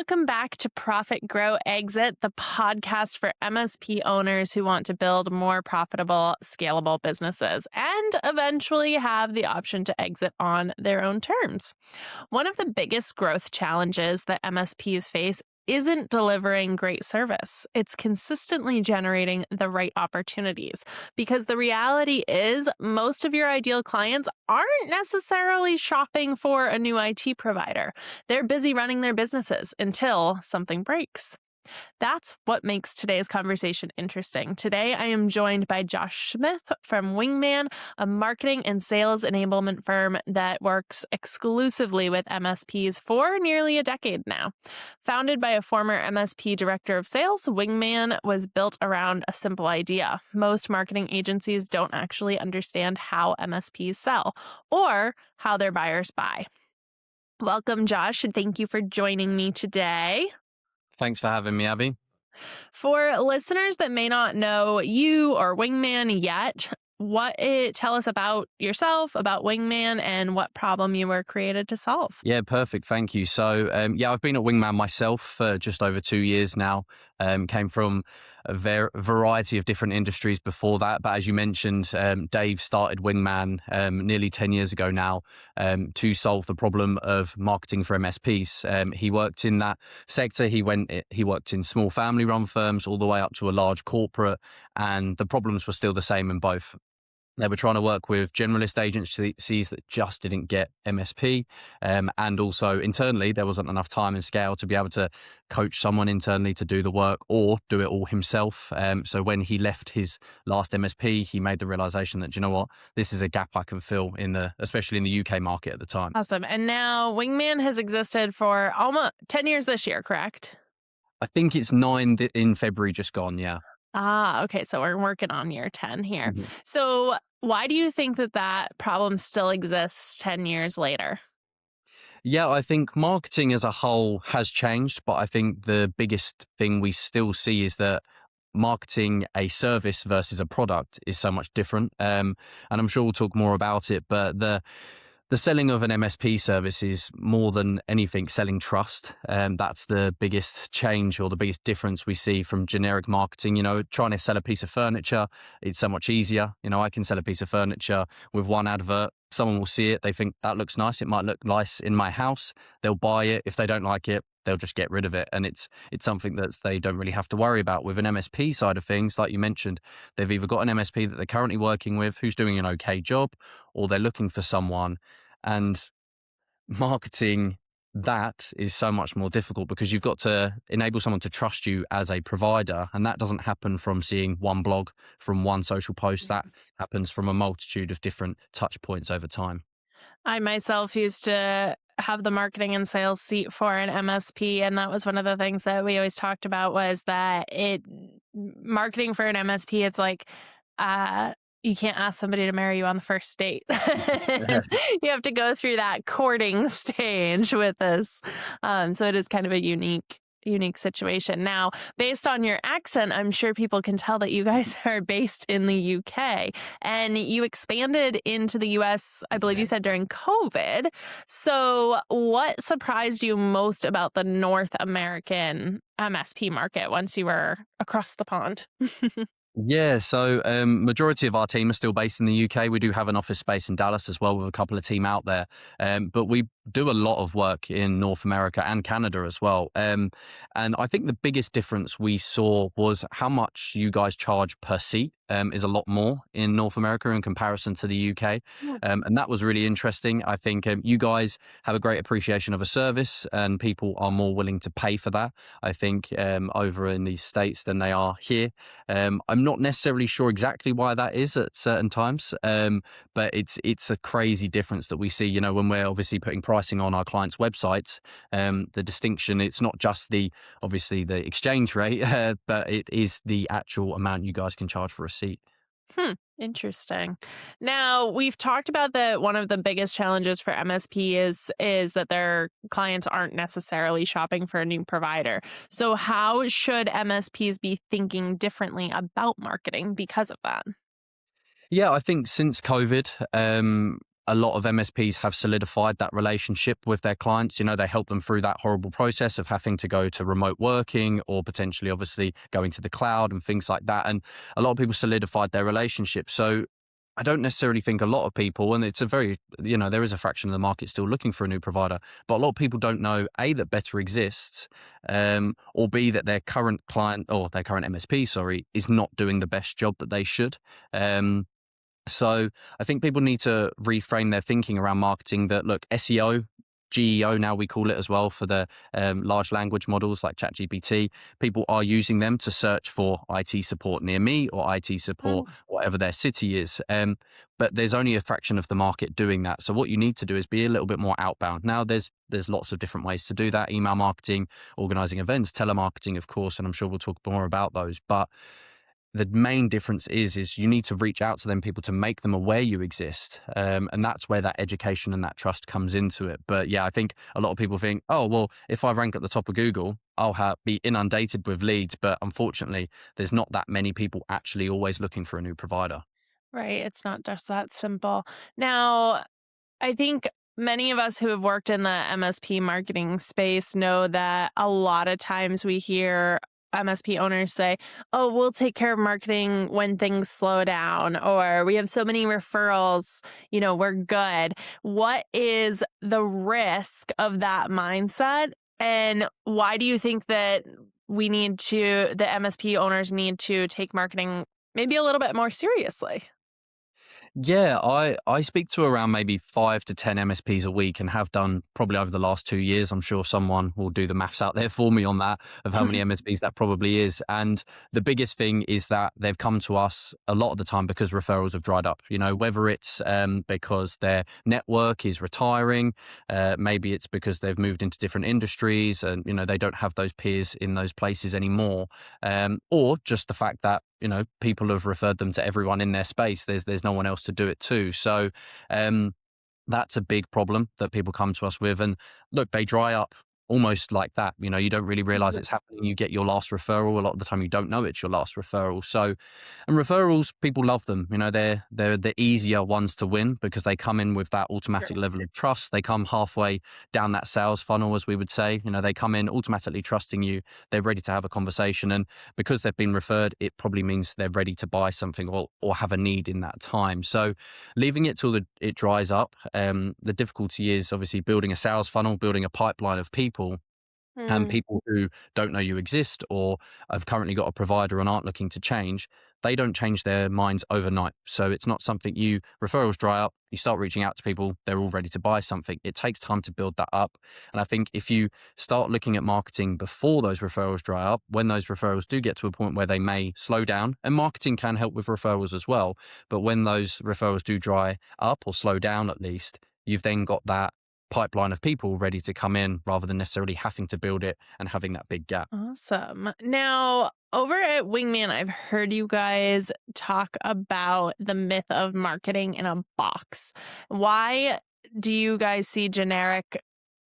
welcome back to Profit Grow Exit, the podcast for MSP owners who want to build more profitable, scalable businesses and eventually have the option to exit on their own terms. One of the biggest growth challenges that MSPs face isn't delivering great service. It's consistently generating the right opportunities, because the reality is most of your ideal clients aren't necessarily shopping for a new IT provider. They're busy running their businesses until something breaks. That's what makes today's conversation interesting. Today, I am joined by Josh Smith from Wingman, a marketing and sales enablement firm that works exclusively with MSPs for nearly a decade now. Founded by a former MSP director of sales, Wingman was built around a simple idea. Most marketing agencies don't actually understand how MSPs sell or how their buyers buy. Welcome, Josh, and thank you for joining me today. Thanks for having me, Abby. For listeners that may not know you or Wingman yet, tell us about yourself, about Wingman, and what problem you were created to solve. Yeah, perfect. Thank you. So, I've been at Wingman myself for just over 2 years now. Came from a variety of different industries before that. But as you mentioned, Dave started Wingman nearly 10 years ago now to solve the problem of marketing for MSPs. He worked in that sector. He worked in small family-run firms all the way up to a large corporate, and the problems were still the same in both. They were trying to work with generalist agencies that just didn't get MSP. And also internally, there wasn't enough time and scale to be able to coach someone internally to do the work or do it all himself. So when he left his last MSP, he made the realization that, you know what, this is a gap I can fill especially in the UK market at the time. Awesome. And now Wingman has existed for almost 10 years this year, correct? I think it's 9 in February just gone, yeah. Okay. So we're working on year 10 here. Mm-hmm. So why do you think that problem still exists 10 years later? Yeah, I think marketing as a whole has changed, but I think the biggest thing we still see is that marketing a service versus a product is so much different. And I'm sure we'll talk more about it, but the selling of an MSP service is more than anything selling trust. That's the biggest change or the biggest difference we see from generic marketing. Trying to sell a piece of furniture, it's so much easier. I can sell a piece of furniture with one advert. Someone will see it. They think that looks nice. It might look nice in my house. They'll buy it. If they don't like it, they'll just get rid of it. And it's something that they don't really have to worry about. With an MSP side of things, like you mentioned, they've either got an MSP that they're currently working with who's doing an okay job, or they're looking for someone. And marketing that is so much more difficult because you've got to enable someone to trust you as a provider. And that doesn't happen from seeing one blog, from one social post. That happens from a multitude of different touch points over time. I myself used to have the marketing and sales seat for an MSP. And that was one of the things that we always talked about, was that marketing for an MSP, it's like, you can't ask somebody to marry you on the first date. You have to go through that courting stage with this. So it is kind of a unique situation. Now, based on your accent, I'm sure people can tell that you guys are based in the UK, and you expanded into the US, I believe you said, during COVID. So what surprised you most about the North American MSP market once you were across the pond? Yeah, so majority of our team are still based in the UK. We do have an office space in Dallas as well with a couple of team out there. But we do a lot of work in North America and Canada as well. And I think the biggest difference we saw was how much you guys charge per seat is a lot more in North America in comparison to the UK. Yeah. And that was really interesting. I think you guys have a great appreciation of a service, and people are more willing to pay for that, I think, over in these States than they are here. I'm not necessarily sure exactly why that is at certain times, but it's a crazy difference that we see, when we're obviously putting pricing on our clients' websites. The distinction, it's not just obviously the exchange rate, but it is the actual amount you guys can charge for a seat. Interesting. Now, we've talked about that one of the biggest challenges for MSP is that their clients aren't necessarily shopping for a new provider. So how should MSPs be thinking differently about marketing because of that? Yeah, I think since COVID, a lot of MSPs have solidified that relationship with their clients. They help them through that horrible process of having to go to remote working or potentially, obviously, going to the cloud and things like that. And a lot of people solidified their relationship. So I don't necessarily think a lot of people, and it's a very, there is a fraction of the market still looking for a new provider, but a lot of people don't know, A, that Better exists, or B, that their current client or their current MSP, is not doing the best job that they should. So I think people need to reframe their thinking around marketing that, look, SEO, GEO now we call it as well for the large language models like ChatGPT. People are using them to search for IT support near me or IT support, whatever their city is. But there's only a fraction of the market doing that. So what you need to do is be a little bit more outbound. Now there's lots of different ways to do that. Email marketing, organizing events, telemarketing, of course, and I'm sure we'll talk more about those. But the main difference is you need to reach out to them people to make them aware you exist. And that's where that education and that trust comes into it. But yeah, I think a lot of people think, oh, well, if I rank at the top of Google, I'll be inundated with leads. But unfortunately, there's not that many people actually always looking for a new provider. Right. It's not just that simple. Now, I think many of us who have worked in the MSP marketing space know that a lot of times we hear MSP owners say, oh, we'll take care of marketing when things slow down, or we have so many referrals, we're good. What is the risk of that mindset? And why do you think that the MSP owners need to take marketing maybe a little bit more seriously? Yeah, I speak to around maybe 5 to 10 MSPs a week and have done probably over the last 2 years. I'm sure someone will do the maths out there for me on that of how many MSPs that probably is. And the biggest thing is that they've come to us a lot of the time because referrals have dried up, whether it's because their network is retiring, maybe it's because they've moved into different industries and, they don't have those peers in those places anymore, or just the fact that people have referred them to everyone in their space. There's no one else to do it to. So that's a big problem that people come to us with. And look, they dry up almost like that. You don't really realize it's happening. You get your last referral. A lot of the time you don't know it's your last referral. So, and referrals, people love them. They're the easier ones to win because they come in with that automatic level of trust. They come halfway down that sales funnel, as we would say. They come in automatically trusting you. They're ready to have a conversation. And because they've been referred, it probably means they're ready to buy something or have a need in that time. So leaving it till it dries up, the difficulty is obviously building a sales funnel, building a pipeline of people. And people who don't know you exist or have currently got a provider and aren't looking to change, they don't change their minds overnight. So it's not something referrals dry up, you start reaching out to people, they're all ready to buy something. It takes time to build that up. And I think if you start looking at marketing before those referrals dry up, when those referrals do get to a point where they may slow down, and marketing can help with referrals as well, but when those referrals do dry up or slow down at least, you've then got that pipeline of people ready to come in rather than necessarily having to build it and having that big gap. Awesome. Now, over at Wingman, I've heard you guys talk about the myth of marketing in a box. Why do you guys see generic,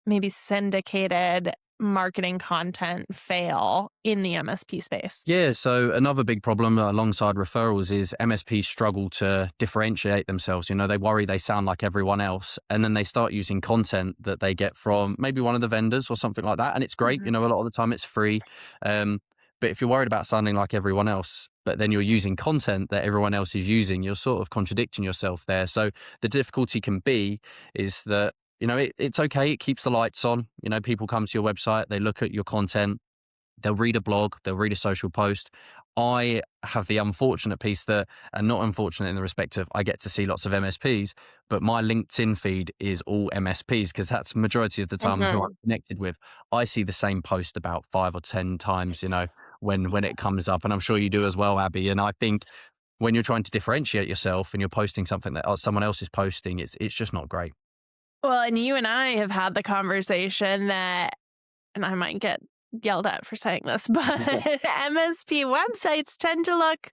maybe syndicated marketing content fail in the MSP space? Yeah, so another big problem alongside referrals is MSPs struggle to differentiate themselves. They worry they sound like everyone else, and then they start using content that they get from maybe one of the vendors or something like that. And it's great, a lot of the time it's free. But if you're worried about sounding like everyone else, but then you're using content that everyone else is using, you're sort of contradicting yourself there. So the difficulty can be is that it's okay. It keeps the lights on. People come to your website, they look at your content, they'll read a blog, they'll read a social post. I have the unfortunate piece and not unfortunate in the respect of I get to see lots of MSPs, but my LinkedIn feed is all MSPs because that's the majority of the time who I'm connected with. I see the same post about 5 or 10 times, when it comes up. And I'm sure you do as well, Abby. And I think when you're trying to differentiate yourself and you're posting something that someone else is posting, it's just not great. Well, and you and I have had the conversation that, and I might get yelled at for saying this, but MSP websites tend to look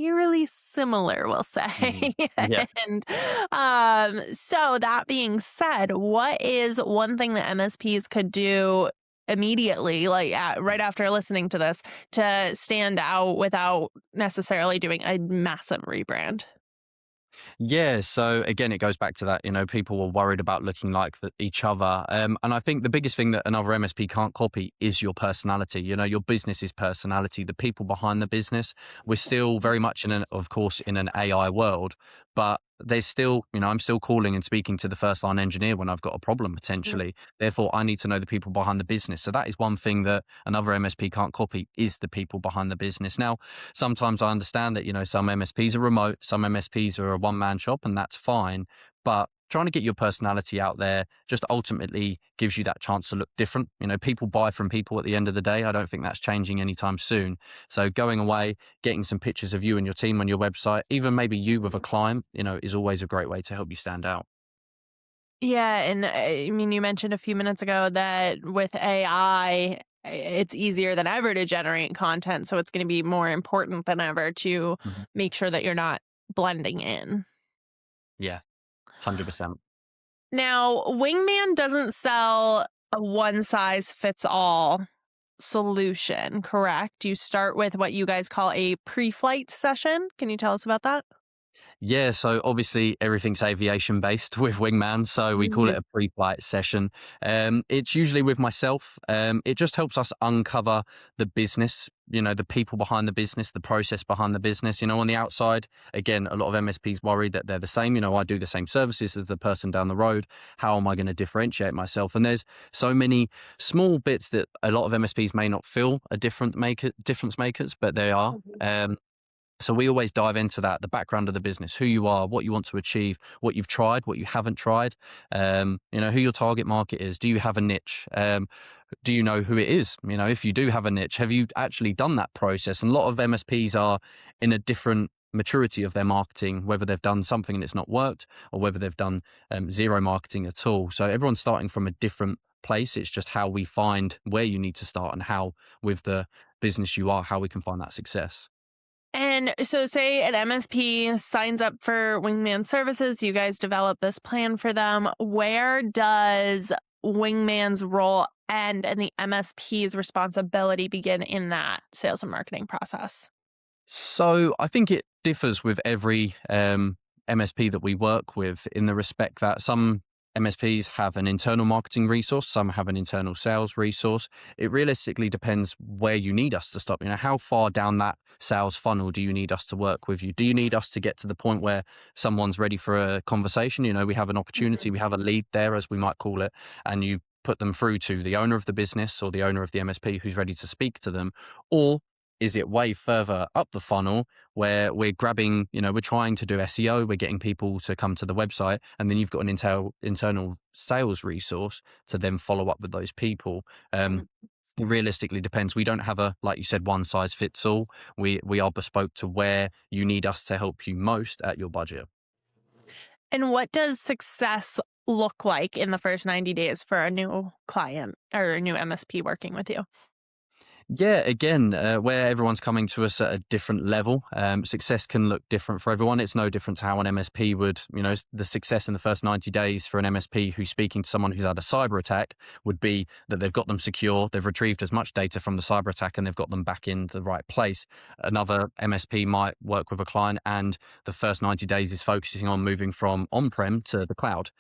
eerily similar, we'll say. Yeah. And so that being said, what is one thing that MSPs could do immediately, right after listening to this, to stand out without necessarily doing a massive rebrand? Yeah, so again, it goes back to that, people were worried about looking like each other. And I think the biggest thing that another MSP can't copy is your personality, your business's personality, the people behind the business. We're still very much of course, in an AI world, but there's still, I'm still calling and speaking to the first line engineer when I've got a problem potentially. Therefore, I need to know the people behind the business. So that is one thing that another MSP can't copy is the people behind the business. Now, sometimes I understand that, some MSPs are remote, some MSPs are a one man shop, and that's fine. But trying to get your personality out there just ultimately gives you that chance to look different. People buy from people at the end of the day. I don't think that's changing anytime soon. So going away, getting some pictures of you and your team on your website, even maybe you with a client, is always a great way to help you stand out. Yeah, and I mean, you mentioned a few minutes ago that with AI, it's easier than ever to generate content. So it's going to be more important than ever to Mhm. make sure that you're not blending in. Yeah, 100%. Now, Wingman doesn't sell a one size fits all solution, correct? You start with what you guys call a pre flight session. Can you tell us about that? Yeah, so obviously everything's aviation based with Wingman, so we call it Mhm. a pre-flight session. It's usually with myself. It just helps us uncover the business, the people behind the business, the process behind the business. On the outside, again, a lot of MSPs worry that they're the same. I do the same services as the person down the road. How am I going to differentiate myself? And there's so many small bits that a lot of MSPs may not feel are difference makers, but they are. Mhm. So we always dive into that, the background of the business, who you are, what you want to achieve, what you've tried, what you haven't tried, who your target market is. Do you have a niche? Do you know who it is? If you do have a niche, have you actually done that process? And a lot of MSPs are in a different maturity of their marketing, whether they've done something and it's not worked or whether they've done zero marketing at all. So everyone's starting from a different place. It's just how we find where you need to start and how with the business you are, how we can find that success. And so, say an MSP signs up for Wingman services, you guys develop this plan for them. Where does Wingman's role end and the MSP's responsibility begin in that sales and marketing process? So I think it differs with every MSP that we work with in the respect that some MSPs have an internal marketing resource, some have an internal sales resource. It realistically depends where you need us to stop. How far down that sales funnel do you need us to work with you? Do you need us to get to the point where someone's ready for a conversation? We have an opportunity, we have a lead there, as we might call it, and you put them through to the owner of the business or the owner of the MSP who's ready to speak to them. Or is it way further up the funnel where we're grabbing, we're trying to do SEO, we're getting people to come to the website, and then you've got an internal sales resource to then follow up with those people. It realistically depends. We don't have like you said, one size fits all. We are bespoke to where you need us to help you most at your budget. And what does success look like in the first 90 days for a new client or a new MSP working with you? Yeah, again, where everyone's coming to us at a different level, success can look different for everyone. It's no different to how an MSP would, the success in the first 90 days for an MSP who's speaking to someone who's had a cyber attack would be that they've got them secure, they've retrieved as much data from the cyber attack, and they've got them back in the right place. Another MSP might work with a client, and the first 90 days is focusing on moving from on-prem to the cloud.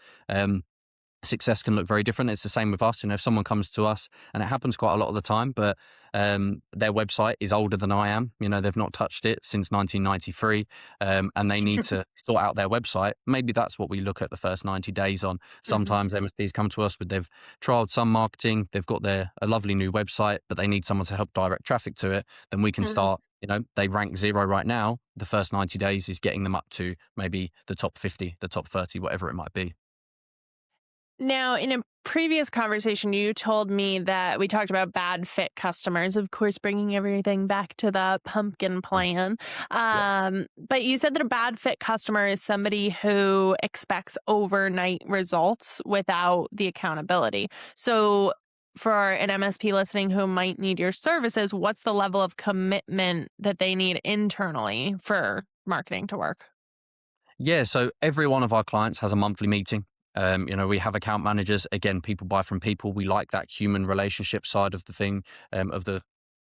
Success can look very different. It's the same with us. If someone comes to us, and it happens quite a lot of the time, but their website is older than I am. They've not touched it since 1993, and they need to sort out their website. Maybe that's what we look at the first 90 days on. Mhm. Sometimes MSPs come to us with they've trialed some marketing, they've got a lovely new website, but they need someone to help direct traffic to it. Then we can Mhm. start. They rank zero right now. The first 90 days is getting them up to maybe the top 50, the top 30, whatever it might be. Now, in a previous conversation, you told me that we talked about bad fit customers, of course, bringing everything back to the pumpkin plan. Yeah. But you said that a bad fit customer is somebody who expects overnight results without the accountability. So, for an MSP listening who might need your services, what's the level of commitment that they need internally for marketing to work? Yeah, so every one of our clients has a monthly meeting. We have account managers. Again, people buy from people. We like that human relationship side of the thing,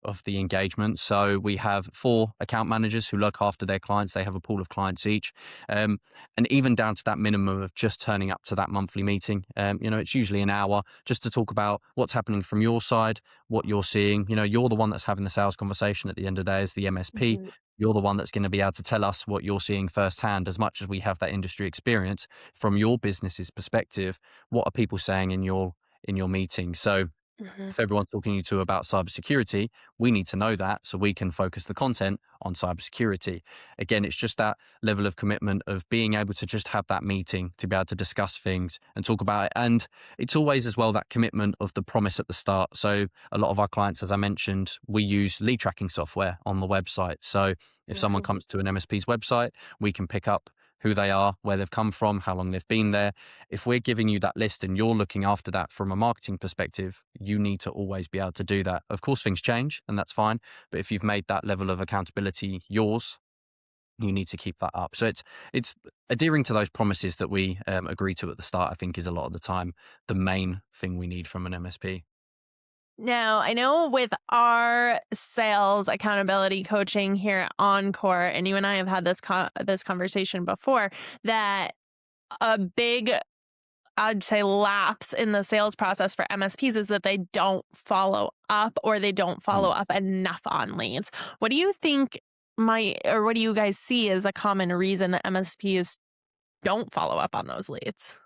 of the engagement. So we have 4 account managers who look after their clients. They have a pool of clients each. And even down to that minimum of just turning up to that monthly meeting. It's usually an hour just to talk about what's happening from your side, what you're seeing. You're the one that's having the sales conversation at the end of the day as the MSP. Mhm. You're the one that's going to be able to tell us what you're seeing firsthand, as much as we have that industry experience from your business's perspective. What are people saying in your meeting? So Mhm. if everyone's talking to you about cybersecurity, we need to know that so we can focus the content on cybersecurity. Again, it's just that level of commitment of being able to just have that meeting to be able to discuss things and talk about it. And it's always as well that commitment of the promise at the start. So a lot of our clients, as I mentioned, we use lead tracking software on the website. So if someone Mhm. comes to an MSP's website, we can pick up who they are, where they've come from, how long they've been there. If we're giving you that list and you're looking after that from a marketing perspective, you need to always be able to do that. Of course, things change and that's fine. But if you've made that level of accountability yours, you need to keep that up. So it's adhering to those promises that we agree to at the start, I think, is a lot of the time the main thing we need from an MSP. Now, I know with our sales accountability coaching here at Encore, and you and I have had this conversation before, that a big, I'd say, lapse in the sales process for MSPs is that they don't follow up, or they don't follow up enough on leads. What do you think what do you guys see as a common reason that MSPs don't follow up on those leads?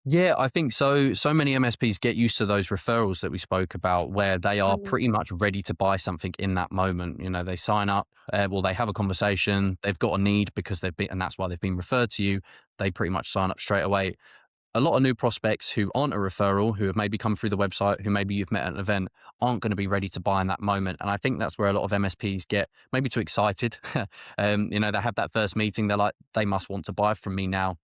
Yeah, I think so. So many MSPs get used to those referrals that we spoke about, where they are Mhm. pretty much ready to buy something in that moment. They sign up, they have a conversation, they've got a need because they've been, and that's why they've been referred to you. They pretty much sign up straight away. A lot of new prospects who aren't a referral, who have maybe come through the website, who maybe you've met at an event, aren't going to be ready to buy in that moment. And I think that's where a lot of MSPs get maybe too excited. They have that first meeting, they're like, they must want to buy from me now,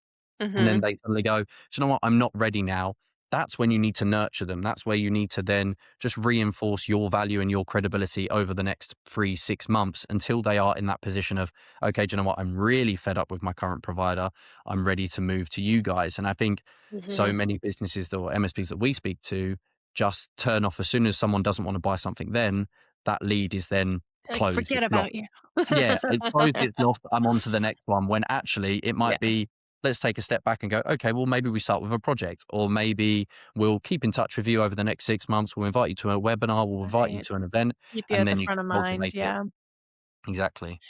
and then Mhm. they suddenly go, "Do you know what? I'm not ready now." That's when you need to nurture them. That's where you need to then just reinforce your value and your credibility over the next 3, 6 months until they are in that position of, okay, do you know what? I'm really fed up with my current provider. I'm ready to move to you guys. And I think so Mhm. many businesses or MSPs that we speak to just turn off as soon as someone doesn't want to buy something, then that lead is then Like, closed. forget It's lost. about you. Yeah, it's closed, it's lost, I'm on to the next one, when actually it Yeah. might be, let's take a step back and go, okay, well, maybe we start with a project, or maybe we'll keep in touch with you over the next 6 months. We'll invite you to a webinar, we'll invite you Right. to an event, Keep you and at the then you front can of mind. cultivate it. Yeah. Exactly.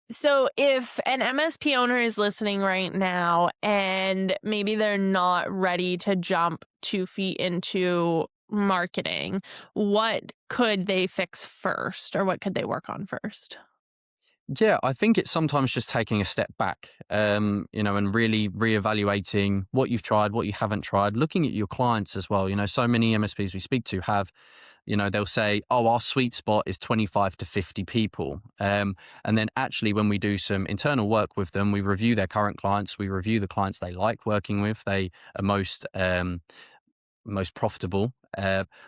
So if an MSP owner is listening right now and maybe they're not ready to jump 2 feet into marketing, what could they fix first, or what could they work on first? Yeah, I think it's sometimes just taking a step back, and really reevaluating what you've tried, what you haven't tried, looking at your clients as well. So many MSPs we speak to have, they'll say, oh, our sweet spot is 25 to 50 people. And then actually, when we do some internal work with them, we review their current clients, we review the clients they like working with, they are most profitable.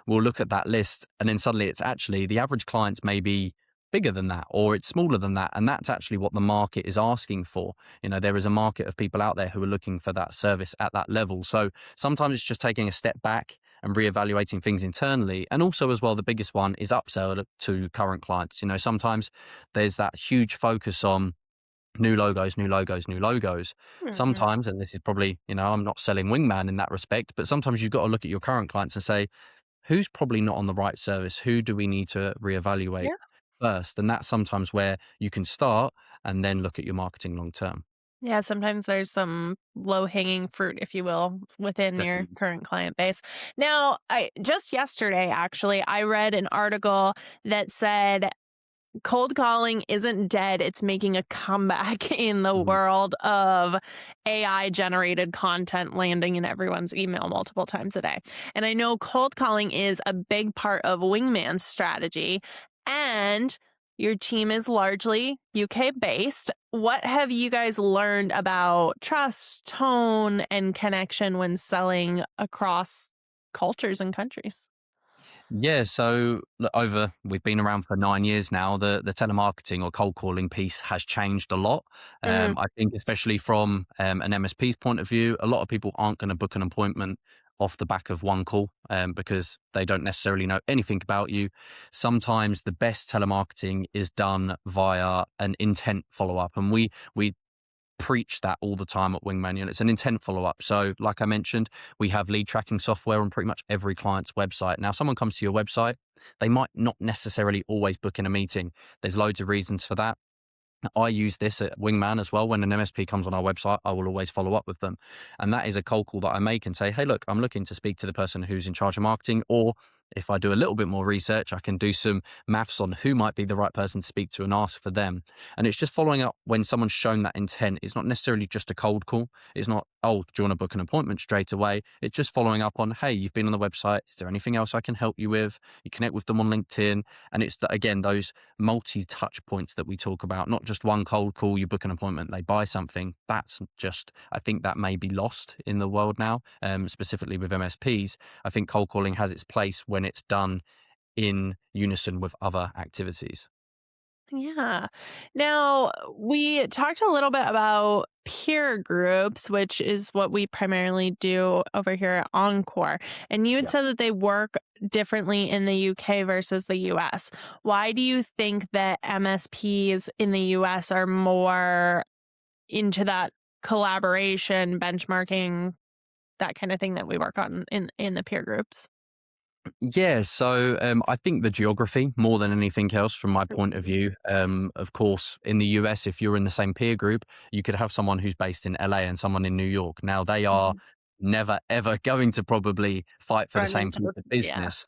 We'll look at that list, and then suddenly it's actually the average client's maybe bigger than that, or it's smaller than that. And that's actually what the market is asking for. There is a market of people out there who are looking for that service at that level. So sometimes it's just taking a step back and reevaluating things internally. And also, as well, the biggest one is upsell to current clients. Sometimes there's that huge focus on new logos, new logos, new logos. Mhm. Sometimes, and this is probably, I'm not selling Wingman in that respect, but sometimes you've got to look at your current clients and say, who's probably not on the right service? Who do we need to reevaluate Yeah. first? And that's sometimes where you can start and then look at your marketing long term. Yeah, sometimes there's some low-hanging fruit, if you will, within your Definitely. current client base. Now, I just yesterday, actually, I read an article that said cold calling isn't dead. It's making a comeback in the Mhm. world of AI generated content landing in everyone's email multiple times a day. And I know cold calling is a big part of Wingman's strategy. And your team is largely UK based. What have you guys learned about trust, tone, and connection when selling across cultures and countries? Yeah, so look, we've been around for 9 years now. The telemarketing or cold calling piece has changed a lot. Mm, I think especially from an MSP's point of view, a lot of people aren't going to book an appointment off the back of one call, because they don't necessarily know anything about you. Sometimes the best telemarketing is done via an intent follow-up. And we preach that all the time at Wingman, and it's an intent follow-up. So like I mentioned, we have lead tracking software on pretty much every client's website. Now, someone comes to your website, they might not necessarily always book in a meeting. There's loads of reasons for that. I use this at Wingman as well. When an MSP comes on our website, I will always follow up with them. And that is a cold call that I make and say, hey, look, I'm looking to speak to the person who's in charge of marketing. Or if I do a little bit more research, I can do some maths on who might be the right person to speak to and ask for them. And it's just following up when someone's shown that intent. It's not necessarily just a cold call. It's not, oh, do you want to book an appointment straight away? It's just following up on, hey, you've been on the website. Is there anything else I can help you with? You connect with them on LinkedIn. And it's, again, those multi-touch points that we talk about, not just one cold call, you book an appointment, they buy something. That's just, I think that may be lost in the world now, specifically with MSPs. I think cold calling has its place when it's done in unison with other activities. Yeah. Now, we talked a little bit about peer groups, which is what we primarily do over here at Encore. And you had Yeah. said that they work differently in the UK versus the US. Why do you think that MSPs in the US are more into that collaboration, benchmarking, that kind of thing that we work on in the peer groups? Yeah, so I think the geography more than anything else, from my point of view. Of course, in the US, if you're in the same peer group, you could have someone who's based in LA and someone in New York. Now, they are Mhm. never ever going to probably fight for the Run same into piece the, of yeah. business.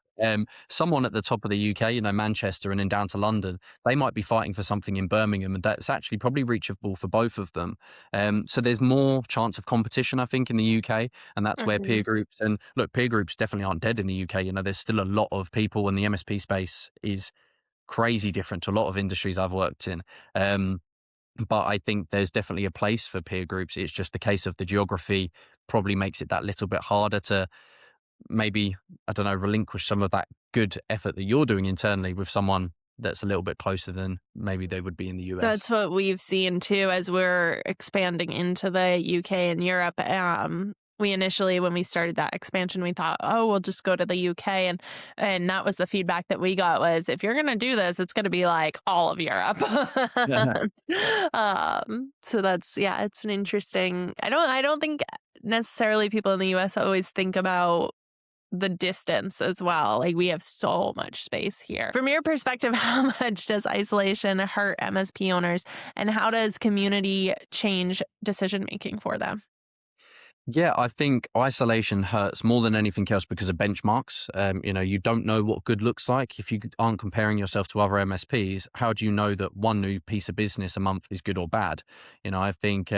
Someone at the top of the UK, Manchester, and then down to London, they might be fighting for something in Birmingham, and that's actually probably reachable for both of them. So there's more chance of competition, I think, in the UK, and that's where peer Mhm. groups, and look, peer groups definitely aren't dead in the UK. There's still a lot of people, and the MSP space is crazy different to a lot of industries I've worked in. Um, but I think there's definitely a place for peer groups. It's just the case of the geography probably makes it that little bit harder to maybe, I don't know, relinquish some of that good effort that you're doing internally with someone that's a little bit closer than maybe they would be in the US. That's what we've seen too as we're expanding into the UK and Europe. We initially, when we started that expansion, we thought, oh, we'll just go to the UK, and that was the feedback that we got was, if you're gonna do this, it's gonna be like all of Europe. So that's, yeah, it's an interesting. I don't think necessarily people in the US always think about the distance as well. Like, we have so much space here. From your perspective, how much does isolation hurt MSP owners, and how does community change decision making for them? Yeah, I think isolation hurts more than anything else because of benchmarks. You don't know what good looks like if you aren't comparing yourself to other MSPs. How do you know that one new piece of business a month is good or bad? I think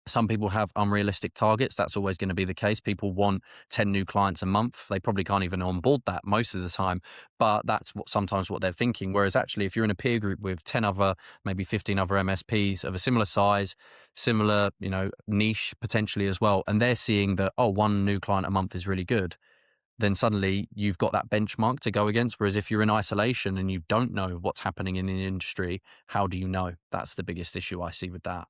some people have unrealistic targets. That's always going to be the case. People want 10 new clients a month. They probably can't even onboard that most of the time, but that's sometimes what they're thinking. Whereas actually, if you're in a peer group with 10 other, maybe 15 other MSPs of a similar size, similar, niche potentially as well, and they're seeing that, oh, one new client a month is really good, then suddenly you've got that benchmark to go against. Whereas if you're in isolation and you don't know what's happening in the industry, how do you know? That's the biggest issue I see with that.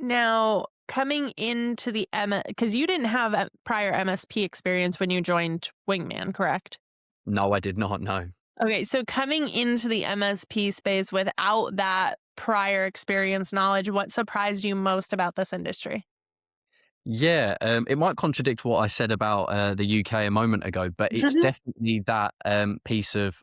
Now, coming into the because you didn't have a prior MSP experience when you joined Wingman, correct? No, I did not know. Okay, so coming into the MSP space without that prior experience knowledge, what surprised you most about this industry? Yeah, it might contradict what I said about the UK a moment ago, but it's definitely that piece of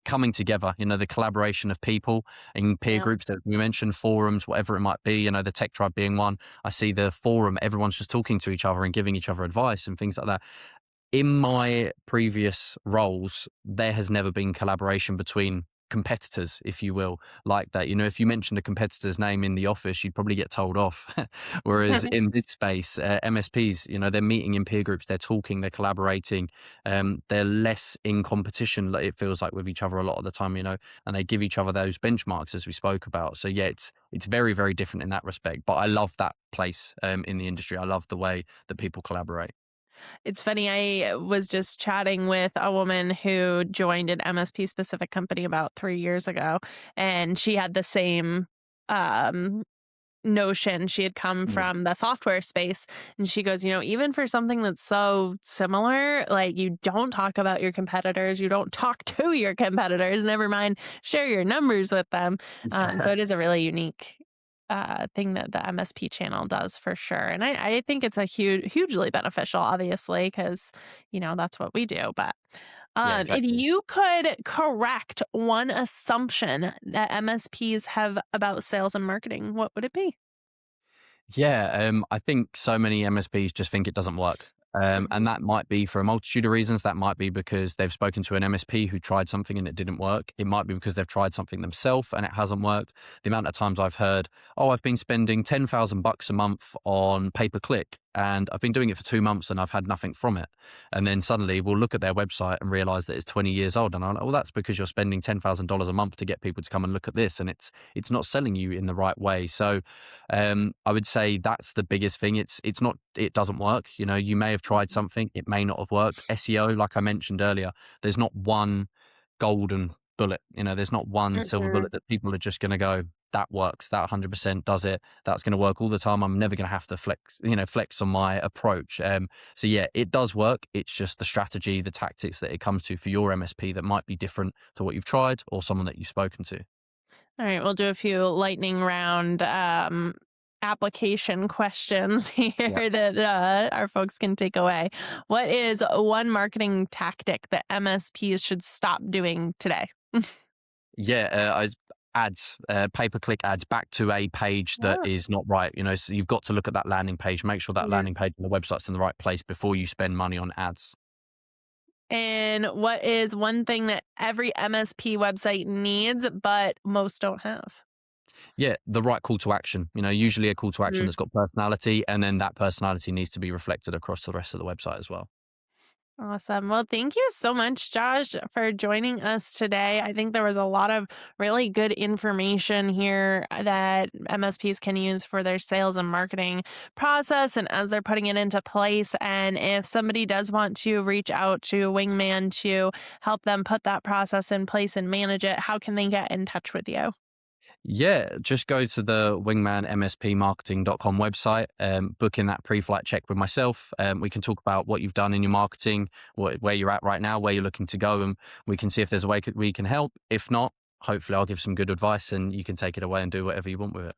coming together, the collaboration of people in peer Yeah. groups that we mentioned, forums, whatever it might be, the tech tribe being one. I see the forum, everyone's just talking to each other and giving each other advice and things like that. In my previous roles, there has never been collaboration between competitors, if you will, like that. If you mentioned a competitor's name in the office, you'd probably get told off. Whereas in this space, MSPs, they're meeting in peer groups, they're talking, they're collaborating, they're less in competition, it feels like, with each other a lot of the time, and they give each other those benchmarks as we spoke about. So yeah, it's very, very different in that respect. But I love that place in the industry. I love the way that people collaborate. It's funny, I was just chatting with a woman who joined an MSP specific company about 3 years ago, and she had the same um notion. She had come Mm. from the software space, and she goes, even for something that's so similar, like you don't talk about your competitors, you don't talk to your competitors, never mind share your numbers with them. So it is a really unique thing that the MSP channel does for sure. And I think it's a hugely beneficial, obviously, because, that's what we do. But Yeah, if exactly. you could correct one assumption that MSPs have about sales and marketing, what would it be? Yeah, I think so many MSPs just think it doesn't work. And Mhm. that might be for a multitude of reasons. That might be because they've spoken to an MSP who tried something and it didn't work. It might be because they've tried something themselves and it hasn't worked. The amount of times I've heard, "Oh, I've been spending $10,000 a month on pay per click, and I've been doing it for 2 months and I've had nothing from it." And then suddenly we'll look at their website and realize that it's 20 years old. And I'm like, "Well, that's because you're spending $10,000 a month to get people to come and look at this, and it's not selling you in the right way." So I would say that's the biggest thing. It's not, it doesn't work. You may have tried something, it may not have worked. SEO, like I mentioned earlier, there's not one golden bullet. There's not one silver Mhm. bullet that people are just going to go, that works, that 100% does it. That's going to work all the time. I'm never going to have to flex on my approach. So yeah, it does work. It's just the strategy, the tactics that it comes to for your MSP that might be different to what you've tried or someone that you've spoken to. All right, we'll do a few lightning round application questions Yeah. here that our folks can take away. What is one marketing tactic that MSPs should stop doing today? Yeah, ads, pay-per-click ads back to a page that Ah. is not right. So you've got to look at that landing page, make sure that Yeah. landing page on the website's in the right place before you spend money on ads. And what is one thing that every MSP website needs, but most don't have? Yeah, the right call to action. Usually a call to action Mm. that's got personality, and then that personality needs to be reflected across the rest of the website as well. Awesome. Well, thank you so much, Josh, for joining us today. I think there was a lot of really good information here that MSPs can use for their sales and marketing process and as they're putting it into place. And if somebody does want to reach out to Wingman to help them put that process in place and manage it, how can they get in touch with you? Yeah, just go to the Wingman MSP Marketing.com website, book in that pre-flight check with myself. We can talk about what you've done in your marketing, where you're at right now, where you're looking to go, and we can see if there's a way we can help. If not, hopefully I'll give some good advice and you can take it away and do whatever you want with it.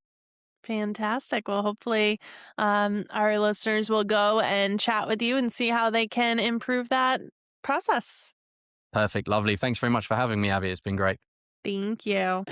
Fantastic. Well, hopefully, our listeners will go and chat with you and see how they can improve that process. Perfect. Lovely. Thanks very much for having me, Abby. It's been great. Thank you.